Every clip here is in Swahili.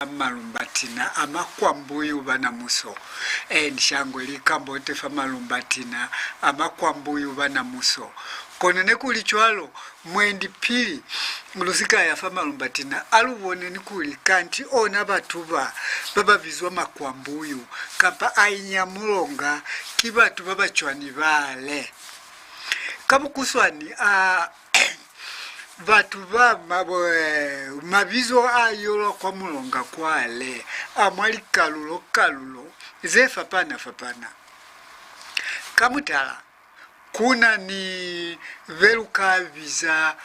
malumbatina amakwambuyu bana muso nshangwe likambo tefa malumbatina amakwambuyu bana muso kono nekuli chwalo mwendi pili lusika yafa malumbatina alubone nikuli kanti ona batuba baba vizwa makwambuyu kapa ainyamulonga kibatu baba chwani bale kabukuswani Vatu va mabizo ayolo kwa mulonga kwale amwali kalulo zefa fapana kamutala kuna ni veluka viza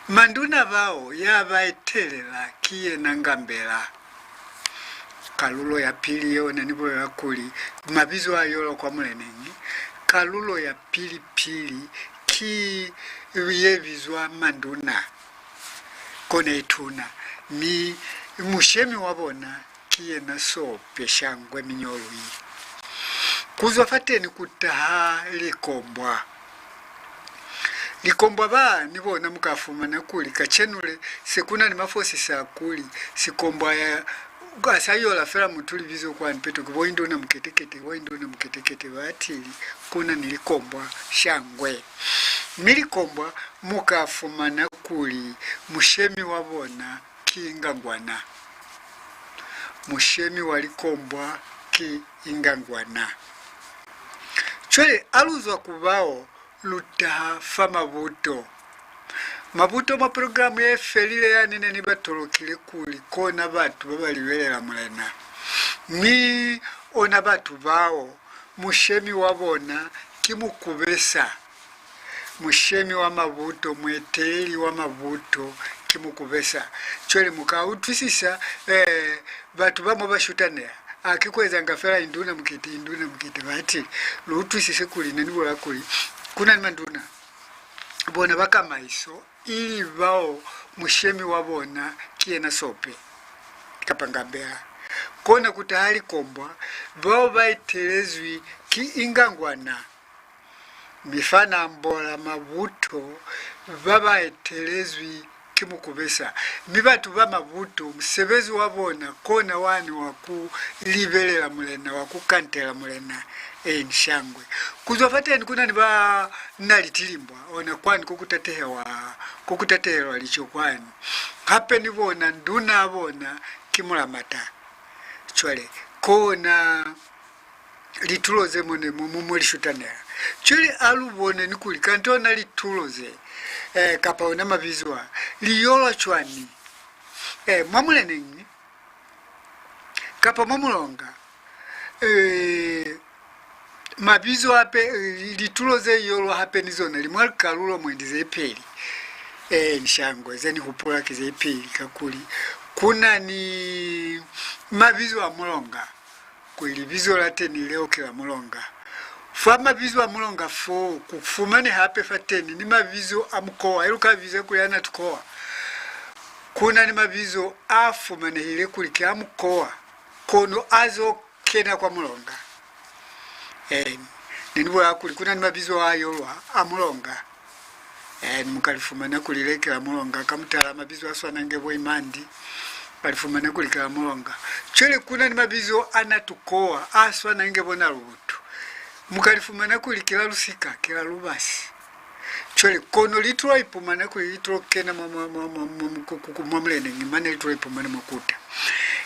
manduna vao yavaetelela kiye nangambela kalulo ya pili yona nipo yakuli mabizo ayolo kwa mulenengi kalulo ya pili ki yevizwa manduna kone ituna ni mushemi wabona kiye na so peshangwe minyolu yi kuzwa fateni kutaha likombwa ba nibona mukafuma na kuli kachenule sekuna ni mafosi sa kuli sikombwa ya asayola fera mutuli vizo kwa npeto kuboindo na mketekete batili kuna nilikombwa shangwe milikombwa mukafuma na kuli mushemi wabona kiingangwana mushemi walikombwa kiingangwana chwele aluzwa kubao lutaha fa mabuto ma programu ya felile ya nene ni batolokile kuli kona batu babaliwelela mulena mi ona batu bao mushemi wabona kimukubesa mushemi wa mabuto mweteli wa mabuto kimukubesa chwele mukautwisisa batu bamo bashutanea akikweza ngafera induna mkiti bati lutwisise kuli nenibola kuli kuna ni manduna bona bakamaiso ili bao mushemi wabona kiena sope kapangambea kona kutahali kombwa bao baitelezwi ki ingangwana mifana mbola mabuto baba etelezwi kimukubesa mibatu ba mabuto msebezi wabona kona wani waku livelela mulena waku kantela mulena nshangwe kuzofateni kuna niba nalitilimbwa ona kwani kukutatehewa licho kwani hape nibona nduna abona kimulamata chwale kona lituloze mune mumulishutanea chwale alubone nikuli kantona lituloze kapa ona mabizwa liyola chwani mwamulenengi kapa mwamulonga mabizo hape lituloze yolo hape nizona limwali kalulo mwendize ipeli nshangwe zeni kupula kize ipeli kakuli kuna ni mabizo wa mulonga kweli bizo late ni leo kila mulonga fama bizo wa mulonga fo kufumane hape fateni ni mabizo amkoa iluka bizo kuyana tukoa kuna ni mabizo afumane hile kuliki amkoa kono azo kena kwa mulonga ninibo yakuli kuna ni mabizo ayolwa amulonga mukalifumana kulilekela mulonga kamutala mabizo aswana ngebo imandi kalifumana kulikela mulonga chele kuna ni mabizo anatukoa aswana ngebo na lubutu mukalifumana kulikela lusika kila lubasi chele kono litwa ipumana kulitro kena mwamulene ngimane litwa ipumana makuta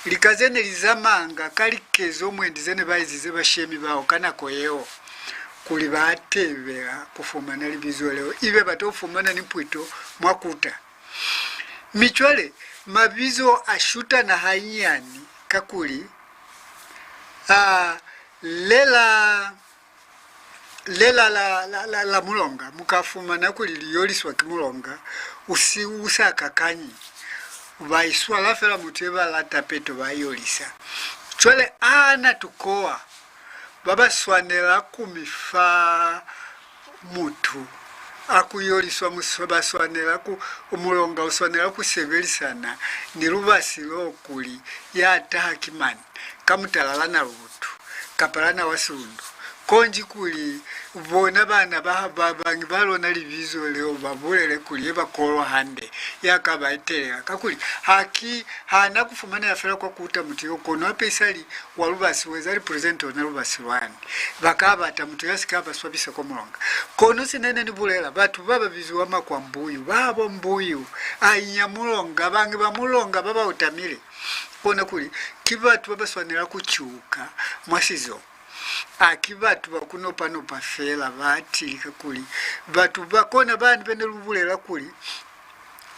likazene lizamanga kalikezo mwendizene bayizize bashemi bawo kana koyeo kuli batebera kufumana libizo leo ibe batofumana nipwito mwakuta michwale mabizo ashuta na hanyani kakuli lela la mulonga mukafumana kuli liyoliswa kimulonga usiusa kakanyi vaiswa lafela muteba la tapeto vayolisa chwele ana tukoa baba swanela kumifa mutu akuyoliswa musaba swanela ku umulonga uswanela kusevelisana nilubasilo kuli ya tahakimani kamutalala na lubutu kapalana wasundu konji kuli bona bana bangi balona livizo leo babulele kuli bakolwa hande yakabaetelera kakuli haki hana kufumana yafera kwa kuta mutiyo kono apesali walubasi wezali present ona lubasi lwani bakabata mutu yasikaba swabisa ko mulonga kono sinene ni bulela batu baba bizuwama kwa mbuyu babo mbuyu ainya mulonga bangi ba mulonga baba utamile kona kuli kibatu baba swanira kuchuka mwasizo akibatu bakunopa nopa fela batilika kuli batu bakona bandi bene lubulela kuli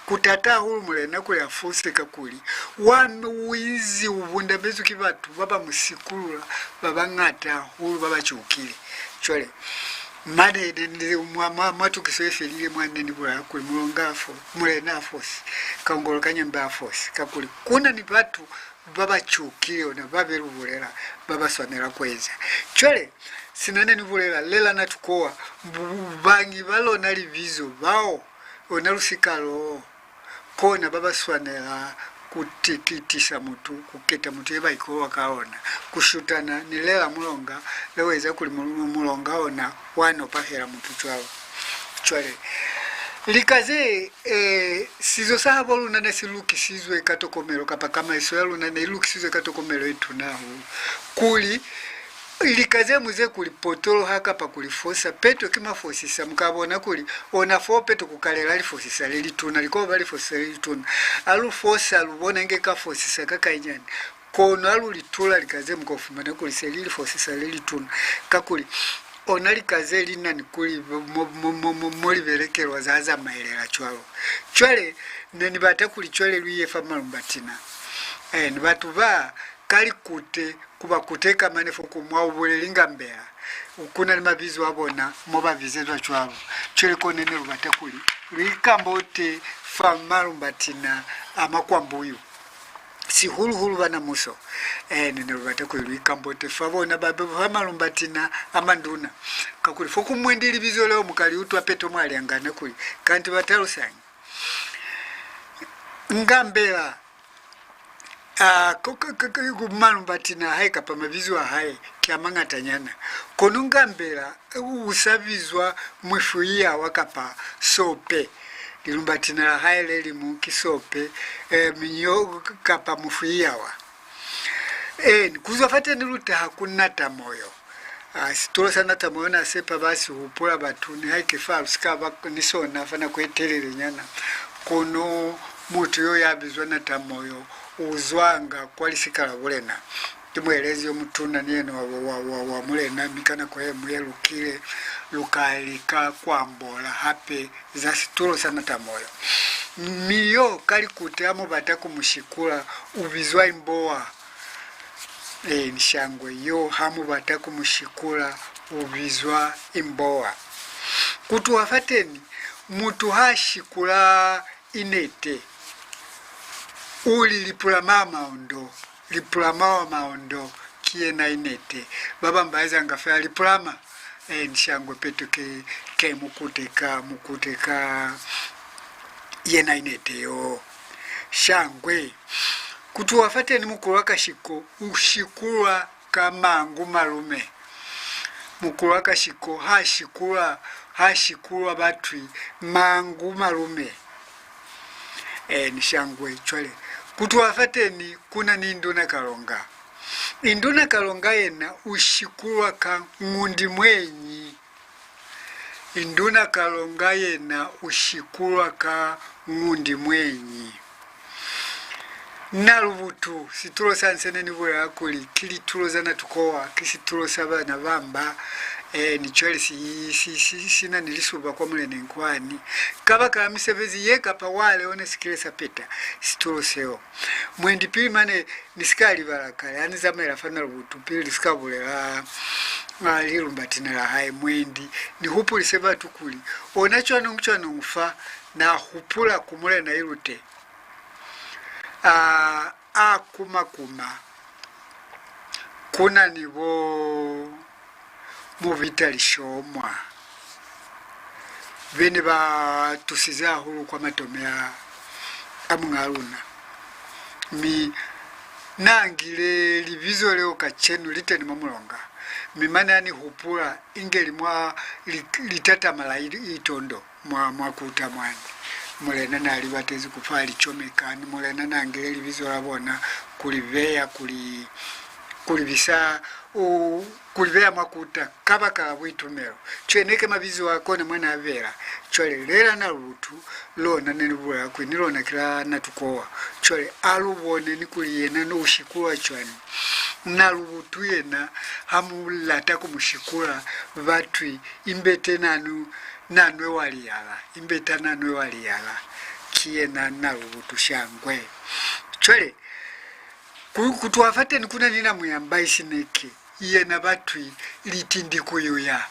kutata hulumule nakuli afusika kuli wanu wizi ubunda bezu kibatu baba musikulula baba ngata hulu baba chukile chole mane ndi mwatu kisoefelile mwane nibula kuli mulongafo mule nafosi kaungolo kanyamba afosi kakuli kuna ni batu baba chukile na baba lubulela baba swanera kweza chole sinane nibulela lela natukoa bangi balona livizo bao onalusikalo kona baba swanera kutikitisha mutu kuketa mutu eba ikowa kaona kushutana nilela mulonga leweza kuli mulonga ona wano pahera mutu chwale likaze sizo sahabo luna nesiluki sizwe katokomero kapa kama iso luna neluki sizwe katokomero etunahu kuli likaze muze kuli potolo haka pa kuli fosa peto kima fosisa mukabona kuli ona fo peto kukalela li fosisa leli tuna liko bali fosisa leli tuna alu fosa lubona ngeka fosisa kakainyani kono alu litula likaze mukofumana kuli selili fosisa leli tuna kakuli ona likaze lina nikuli moli verekerwa zaza maelera chwale neni bata kuli chwale luye fama lumbatina nibatu ba kali kute kuba kuteka manefo kumwa ubulelinga mbea ukuna ni mabizo wabona moba vizezwa chwalo chwele konene rubata kuli likambote fama lumbatina amakwa mbuyu si hulu bana muso nene rubata kuli likambote favona babe fama lumbatina amanduna kakuli foku mwendili bizo leo mukali utu apeto mwali angana kuli kanti batalu sanyi ngambela kumalumbatina haika pamavizwa hai kiamangata nyana konungambela usavizwa mwifuia wakapa sope lilumbatina hai leli mukisope minyo kapa mwifuia wa kuzwafate niluta hakuna tamoyo situlo sana tamoyo na sepa basi upula batuni haike falu sikaba nisona fana kwetelele nyana kono mutu yo yabizwa na tamoyo uzwanga kwalisikala bulena timwelezi omutuna nieno wa mulena mikana kwa mwelukile lukalika kwambola hape za situlo sana tamoyo miyo kali kutamo bataku mushikula ubizwa imboa nishangwe yo hamu bataku mushikula ubizwa imboa kutu wafateni mutu hashikula inete uli lipulama maondo kiena inete baba mbaeza ngafea lipulama nishangwe peto ke mukuteka yena inete yo shangwe kutu wafate ni mukulu wakashiko ushikula kamangu malume mukulu wakashiko hashikula batwi mangu malume nishangwe chwale kutu wafateni kuna ni induna kalonga yena ushikulwa ka ngundi mwenyi induna kalonga yena ushikulwa ka ngundi mwenyi nalubutu situlo sansene nibo yakuli kili tulo zana tukowa kisitulo sabana bamba ni chwele sina nilisuba kwa mulene nkwani kaba kamisebezi yeka pa wale one sikilesa peta situlo seo mwendi pili mane nisikali baraka yani zamera fana rubutu pili sikabulera lilumbatina la hai mwendi ni hupu liseba tukuli onacho nungfa na hupula kumule na irute kuma kuna nibo muvitali shomwa bene ba tusiza hulu kwa matomea amungaluna mi nangile livizo leo kachenu liteni mamulonga mimana ni hupura ingeli mwa litata mala itondo mwa kuta mwani mulena nali batezi kufali chomekani mulena nangile livizo labona kulivea kulivisa kulivea makuta kabaka bwitumero cheneke mabizo wako na mwana avera chole lera na lutu lona nenibula kwinilona kila natukowa chole alubone nikuliyena no ushikula chwani na lutu yena hamulata kumushikula vatwi imbete nanwe waliyala imbeta nanwe waliyala kiyena na lutu shangwe chole kutuwafate nikuna nina muyamba isineke yena vatwi litindi kuyuya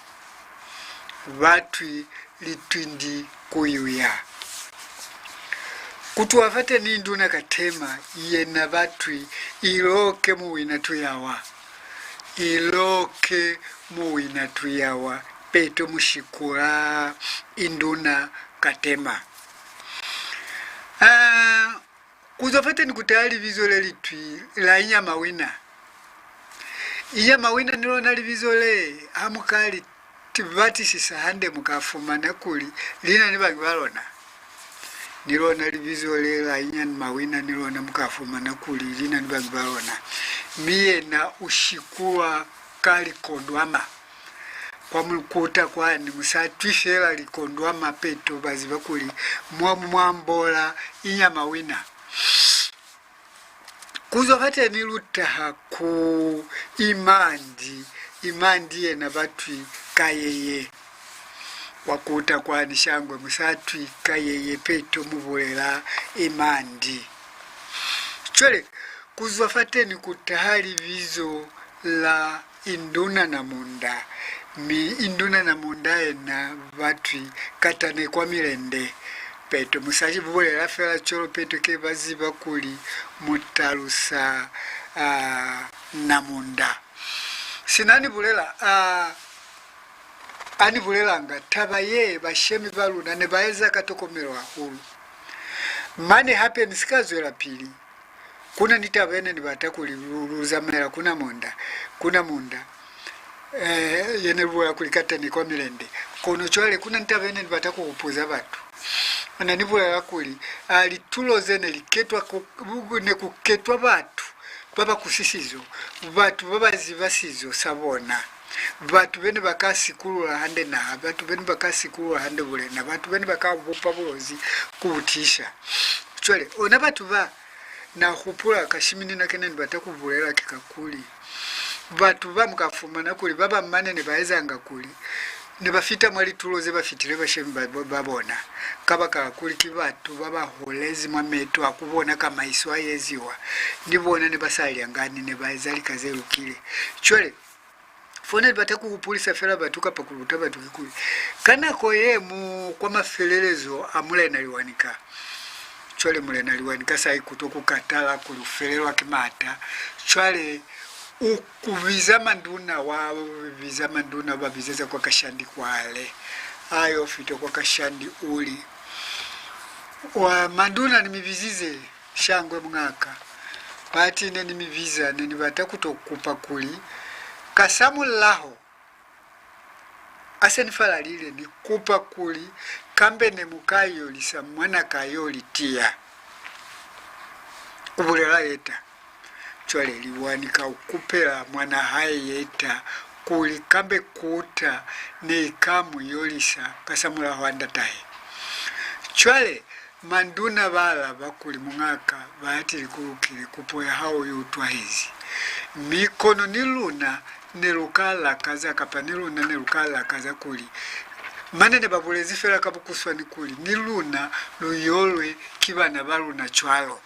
vatwi litindi kuyuya kutuwafate ninduna katema yena vatwi iloke muwina tuyawa iloke muwina tuyawa peto mushikula induna katema kuzofate nikutayali vizole litwi la inyama wina inyama wina nilona livizole amukali tivati sisahande mukafumana kuli lina nibangi balona nilona livizole la inyama wina nilona mukafumana kuli lina nibangi balona miye na ushikuwa kali kondwama kwa mulukuta kwani musatwishela likondwama peto baziva kuli mwambola inyama wina kuzofate nilutaha ku imandi yena vatwi kayeye wakuta kwani shangwe musatwi kayeye peto muvulela imandi chole kuzofate nikutahali vizo la induna na munda induna na munda yena vatwi katane kwa milende peto musaji bubolela fela cholo peto ke baziba kuli mutalusa namunda sinani bulela ani bulela nga tabaye bashemi baluna ne baeza katokomerwa hulu mane happen sikazwela pili kuna nitabene nibatakuli luzamela kuna munda yene bwa kulikata ni kwa milende kono chwale kuna nitabene nibatako kupuza batu ananibula yakuli alituloze neliketwa nekuketwa batu baba kusisizo batu baba zivasizo sabona batu bene bakasikulula hande na batu bene bakasikulula hande bule na batu bene bakabupa bulozi kubutisha chole ona batu ba na kupula kashimini na keneni batakuvulela kikakuli batu ba mukafumana kuli baba manene baezanga kuli nebafita mwali tuloze bafitire bashemi babona kabaka kuli kibatu baba holezi mwameto akubona kama iswa yeziwa ndibona ne basali angani ne baizali kazerukile chole fone batakukupulisa fela batuka pakuluta batukikuli kana koye mu kwa mafelelezo amule naliwanika chole mule naliwanika sai kutokukatala kulufelelwa kimata chole ukuviza manduna wao viza manduna babizeza kwa kashandi kwale ayo fito kwa kashandi uli wa manduna nimivizize shangwe mwaka pati nimiviza nini batakutokupa kuli kasamu laho asenifala lile ni kupa kuli kambe ne mukayo lisa mwana kayo litia kubulela yeta chwale liwanika ukupela mwana haye yeta kuli kambe kuta ne ikamu yolisa kasamula wanda tahe chwale manduna bala bakuli mwaka bahati likulukile kupoya hao yutwa hizi mikono niluna nelukala kaza kapa niluna nelukala kaza kuli manene babulezi fela kabukuswa ni kuli niluna luyolwe kibana baluna chwalo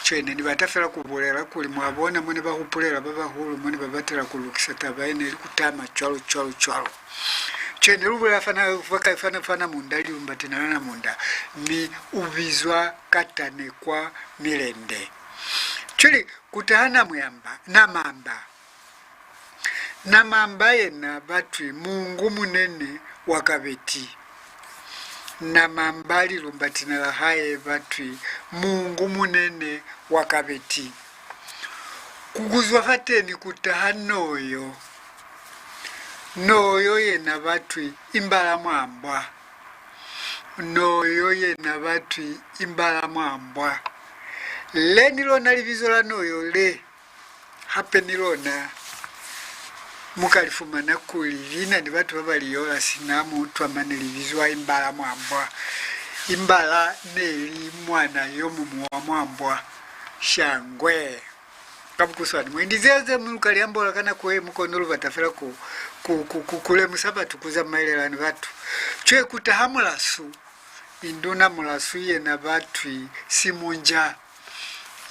chene nibatafela kubolera kuli mwabona mwene bahupulera baba hulu mwene babatera kulukisa tabaine likutama chwalo chene lubula fana mundali umbatina na munda mi uvizwa katane kwa milende chili kutahana muyamba na mamba yena batwi mungu munene wakabeti na mambali lumbatina la haye vatwi Mungu munene wakabeti kuguzwa fateni kutaha noyo yena vatwi imbala mwambwa noyo yena vatwi imbala mwambwa le nilona livizola noyo le hape nilona mukalifumana kuli lina ni vatu vavaliyola sinamu twamane livizwa imbala mwambwa imbala neli mwana yomumu wa mwambwa shangwe kabukuswani mwendizeze mukaliambola kana kwe mukonolo vatafela kule musabatu kuza mailelani vatu chwe kutahamulasu induna mulasu yena vatwi simunja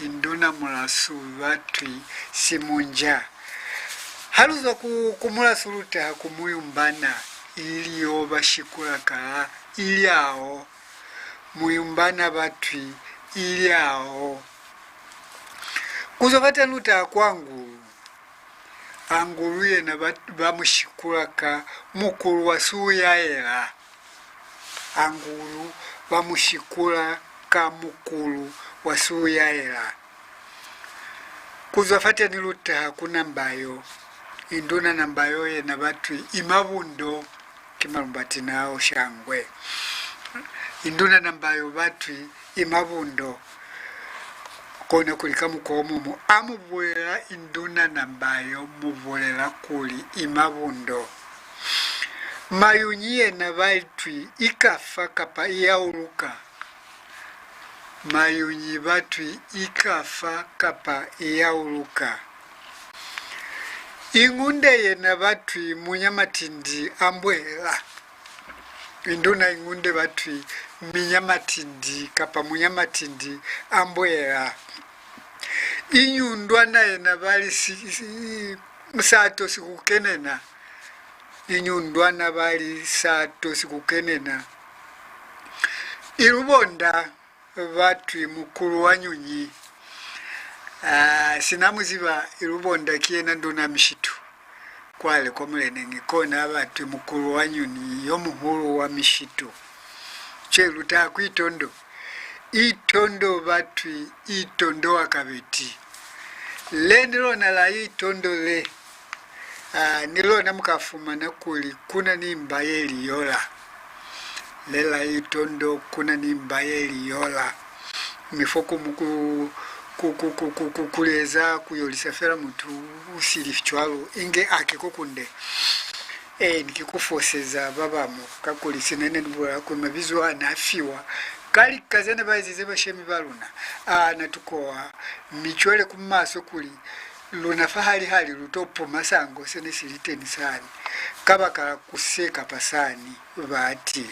induna mulasu vatwi simunja haluza kumulasu lutaha kumuyumbana iliyo bashikula kala iliao muyumbana vatwi iliao kuzovata lutaha kwangu angulu yena bamushikulaka mukulu wasuyaela angulu bamushikula mukulu wasuyaela kuzovata lutaha kunambayo induna nambayo yena vatwi imabundo kimalumbatinao shangwe induna nambayo vatwi imabundo kona kulika mukomumu amuvulela induna nambayo muvulela kuli imabundo mayunyi yena vatwi ikafa kapa iyauluka mayunyi vatwi ikafa kapa iyauluka ingunde yena vatwi munyamatindi ambwela induna ingunde vatwi minyamatindi kapa munyamatindi ambwela inyundwa na yena vali sato sikukenena inyundwa na vali sato sikukenena irubonda vatwi mukulu wa nyunyi sinamuziva irubonda kiena nduna mishitu kwale kwa mulenengi kona vatwi mukulu wa nyunyi yomuhulu wa mishitu cheluta kuitondo itondo vatwi itondo wakabeti le nilona la itondo le nilona mukafumana kuli kuna nimba yeli yola lela itondo kuna nimba yeli yola mifoku muku kuleza kuyolisafera mutu usilifichwalo inge akikukunde nikikufoseza babamu kakuli sinene ndubula kumabizo anafiwa kali kazana bazize bashemi baluna natukoa michwele kumaso kuli luna fahali hali lutopo masango sene siliteni sani kabakala kuseka pasani vati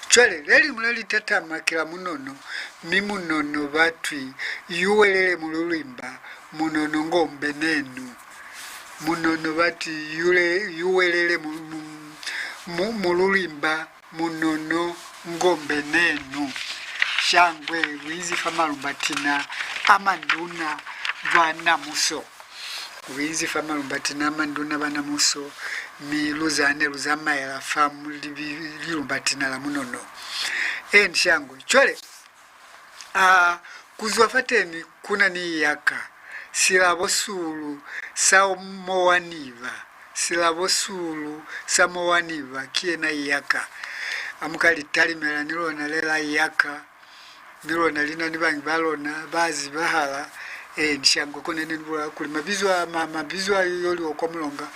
chwele leli mulali tatama kila munono mimunono vatwi yuwelele mululimba munono ngombe nenu munono vati yuwelele mululimba munono ngombe nenu shangwe wizi famalumbatina amanduna vanamuso wizi famalumbatina amanduna vanamuso miluzane luzamaela famu lilumbatina la munono shangwe chole kuzwafateni kuna ni yaka silabosulu samowaniva kiena yaka amukali talimela nilona lela yaka nilona lina nibangi balona bazi bahala nshangwe kuna nibula kuli mabizwa yoli okwa mulonga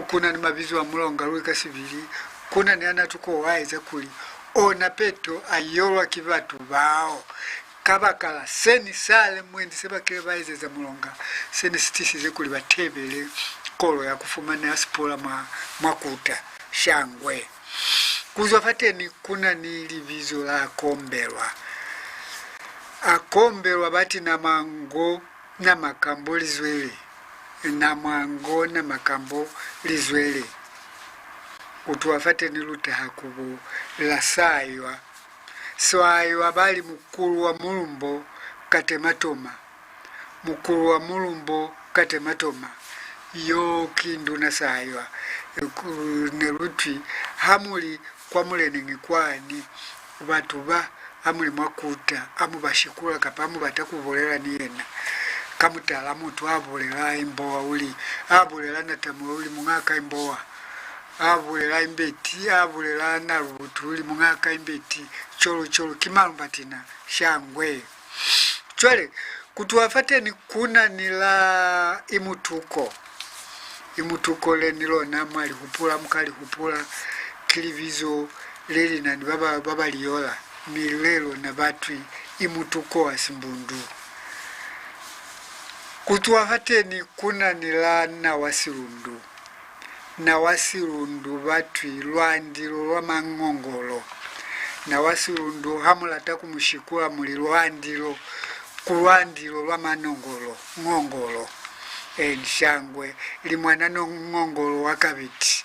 kuna ni mabizwa mulonga lwika sibili kuna ni anatuko waiza kuli ona peto ayolwa kivatu bao kabakala seni sale mwendi sebakile baizeza mulonga seni sitisize kuli batebele kolo ya kufumana aspola mwakuta shangwe kuzwafateni kuna ni livizo la akombelwa bati na mango na makambo lizwele na mango na makambo lizwele utuwafateni lutaha kubu la saywa swaywa bali mukulu wa mulumbo katematoma yo kinduna saywa nerutwi hamuli kwa muleni kwani batuba amuli mwakuta amubashikula kapamu batakubolera niyena kamutala muntu abolera imbowa uli abolera natamwe uli mungaka imbowa abolera imbeti abolera narubutu uli mungaka imbeti cholo kimalumbatina shangwe chwele kutuwafateni kuna nila imutuko le nilona mwali hupula mkali hupula kilivizo leli na baba liola milelo na batwi imutuko wa simbundu kutuwafateni kuna nila na wasirundu batwi lwandilo lwa mangongolo na wasirundu hamulata kumushikula muli lwandilo kulwandilo lwa ngongolo shangwe limwana ngongolo wakabiti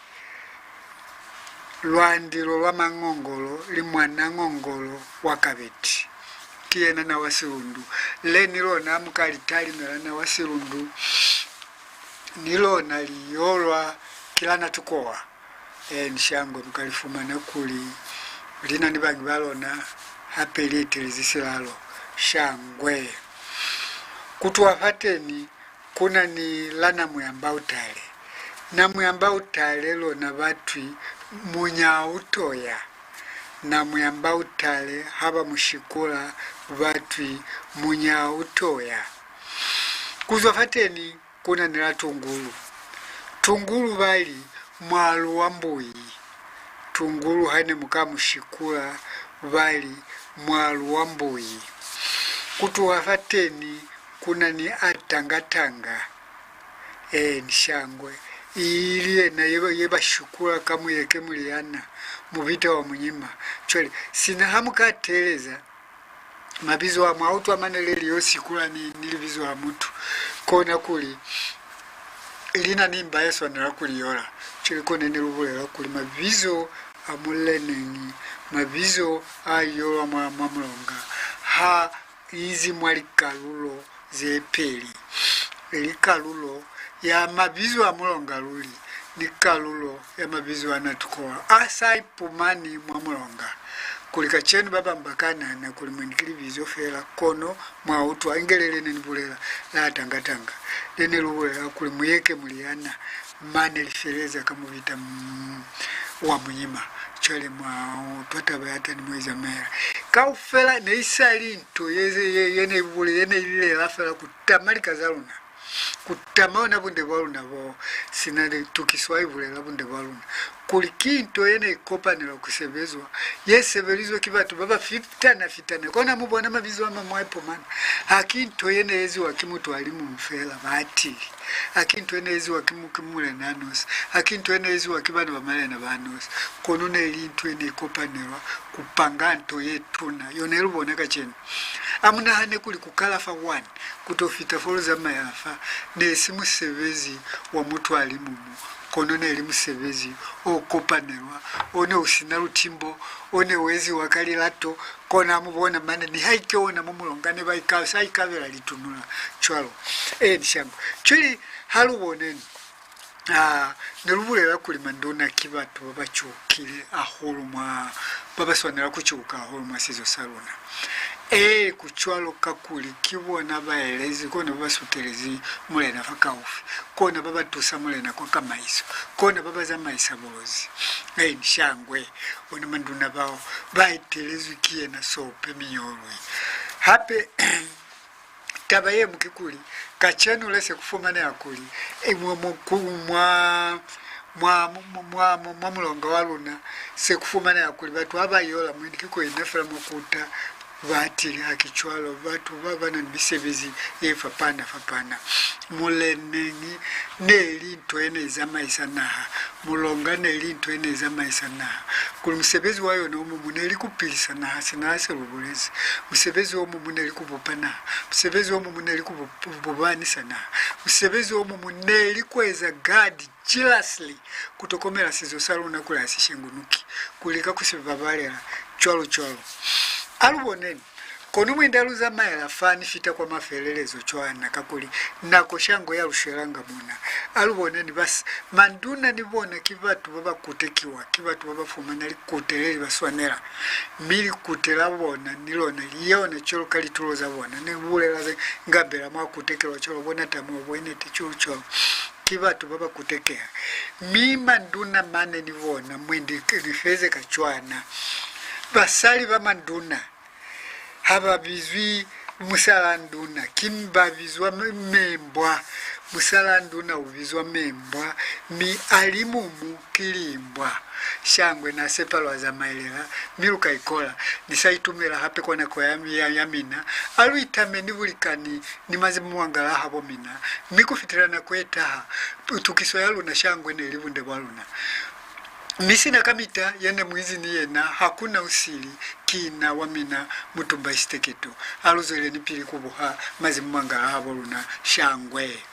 lwandilo lwa mangongolo limwana ngongolo wakabiti kiyena na wasirundu le nilona mukalitali mela na wasirundu nilona liyolwa kilana tukowa shangwe mukalifumana kuli lina nibangi balona hapelete zisilalo shangwe kutuwafateni kuna ni lana muyamba utale na muyamba utale lona batwi munyautoya na muyamba utale haba mushikula batwi munyautoya kutuwafateni kuna nila tungulu bali mwalu wambuyi tungulu haine mukamushikula bali mwalu wambuyi kutuwafateni kuna ni atangatanga nishangwe iliye na yeba shukula kamuyeke muliana mubita wa munyima chole sina hamukateleza mabizo wa mwautu amaneleli yosikula nilibizo wa mutu kona kuli ilina nimba yesu anela kuliyola chole kone nilubulela kuli mabizo amulenengi mabizo ayola mwamulonga ha izi mwali kalulo zepeli elikalulo ya mabizo amulonga luli ni kalulo ya mabizo anatukoa asai pumani mwamulonga kulika chenu baba mbakana na kulimwenikili bizo fela kono mwautu aingelele nibulela la tangatanga dene lubulela kulimuyeke muliana mane lifereza kamuvita wa munyima chole mwao twataba yata ni mweza mera kaufela ne isali nto yene bule yene ile lafela kutamali kazaluna kutamana bunde baluna bo sinale tukiswai bule la bunde baluna kulikinto yene ikopanela kusebezwa yesebelizwa kibatu baba fitana kona mubona mabizo ama mwapo mana akinto yene yezi wakimutu alimu mfela batili akinto yene yezi wakimukimule nanos akinto yene yezi wakibana bamale na banos konuna elinto yene ikopanelwa kupanganto yetuna yone luboneka chene amuna hane kuli kukalafa 1 kutofita foluza mayafa nesimu sebezi wa mutu alimumu konona elimu sebezi okopanelwa one usina lutimbo one wezi wakali lato kona mubona mane ni haike ona mumulongane baikawa saikavela litunula chwalo nishango chuli haluboneni nelubulela kulima ndona kibatu babachukile ahulumwa babaswanela kuchuka ahulumwa sizo saluna kuchwalo kakuli kibona baelezi kona babasutelezi mulena fakaufi kona babatusa mulena kwa kamaiso kona babaza maisa bolozi nishangwe ona manduna bao baitelezi kiye na sope minyolwe hape tabaye mukikuli kachanu lese kufumane akuli mwa mulonga waluna se kufumane akuli batu abayola mwindikiko inafela mwakuta batili akichwalo batu babana bisebezi fapana mulenengi nelinto eneza maisa naha mulonga nelinto eneza maisa naha kuli musebezi wayo nomu muneli kupilisa naha sinase lubulezi musebezi womu muneli kubupana musebezi womu muneli kububanisa naha musebezi womu muneli kweza gadi jealously kutokomela sizo saluna kula asishengunuki kulika kusibabalera chwalo aluboneni kono mwendaluza maela fani fita kwa mafelelezo chwana kakuli nako shango ya rusheranga muna alubone ni basi manduna nibona kibatu baba kutekiwa kibatu baba fumana likuteleli baswanera mili kutela bona nilona yona cholo kali tuloza bona ne bulela ngabela mwa kutekelwa cholo bona tamu bwene tichucho kibatu baba kutekea mima nduna mane nibona mwindi rifeze kachwana basali ba manduna haba bizwi musala nduna kimba bizwa membwa musala nduna ubizwa membwa mi alimu mukilimbwa shangwe na sepalwa za mailela miruka ikola nisaitumira hape kona kwa yamina alu itame nibulikani nimazimu wangala habo mina mikufitirana kwetaha tukiso yalu na shangwe ne ilibunde waluna misina kamita yene mwizi ni yena hakuna usili kina wamina mutumba isteketo aluzele nipili kubuha mazimu wangala habo luna shangwe.